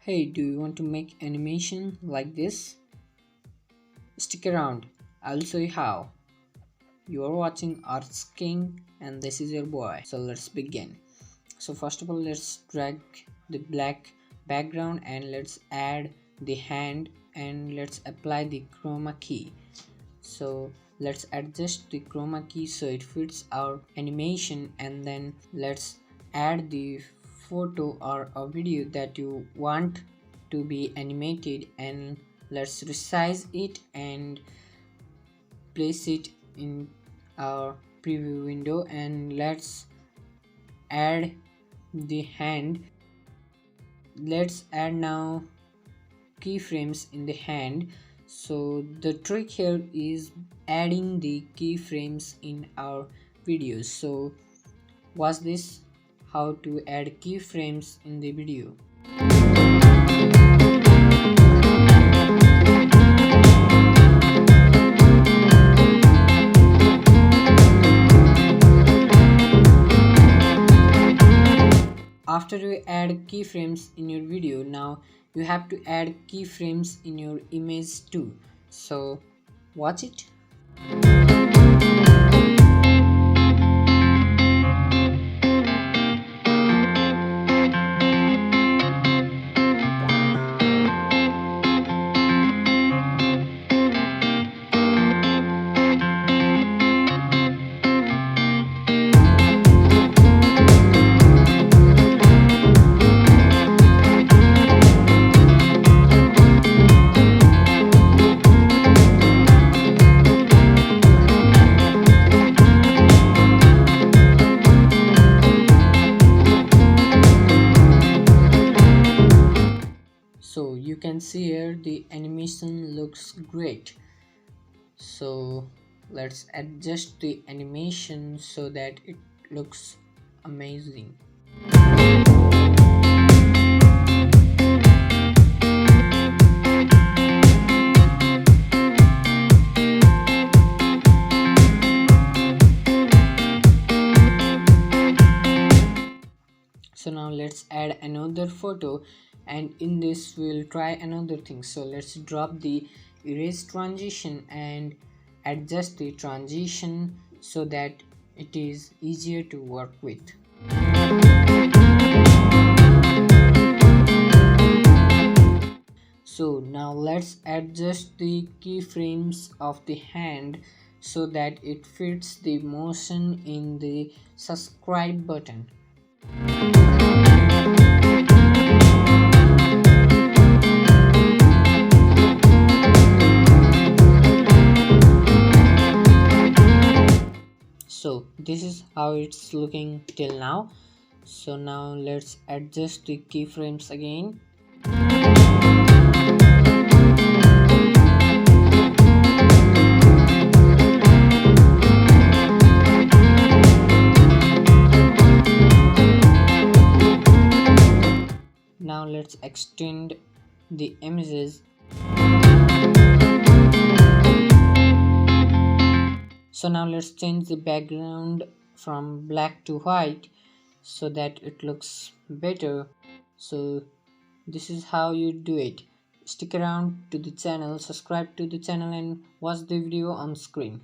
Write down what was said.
Hey, do you want to make animation like this? Stick around, I'll show you how. You are watching Arts King and this is your boy. So let's begin. So first of all, let's drag the black background and let's add the hand and let's apply the chroma key. So let's adjust the chroma key so it fits our animation, and then let's add the photo or a video that you want to be animated, and let's resize it and place it in our preview window, and let's add the hand. Let's add now keyframes in the hand. So the trick here is adding the keyframes in our videos. So watch this, how to add keyframes in the video. After you add keyframes in your video, now you have to add keyframes in your image too. So watch it. So you can see here the animation looks great. So let's adjust the animation so that it looks amazing. So now let's add another photo, and in this we'll try another thing. So let's drop the erase transition and adjust the transition so that it is easier to work with. So now let's adjust the keyframes of the hand so that it fits the motion in the subscribe button. So this is how it's looking till now. So now let's adjust the keyframes again. Now let's extend the images. So now let's change the background from black to white so that it looks better. So this is how you do it. Stick around to the channel, subscribe to the channel and watch the video on screen.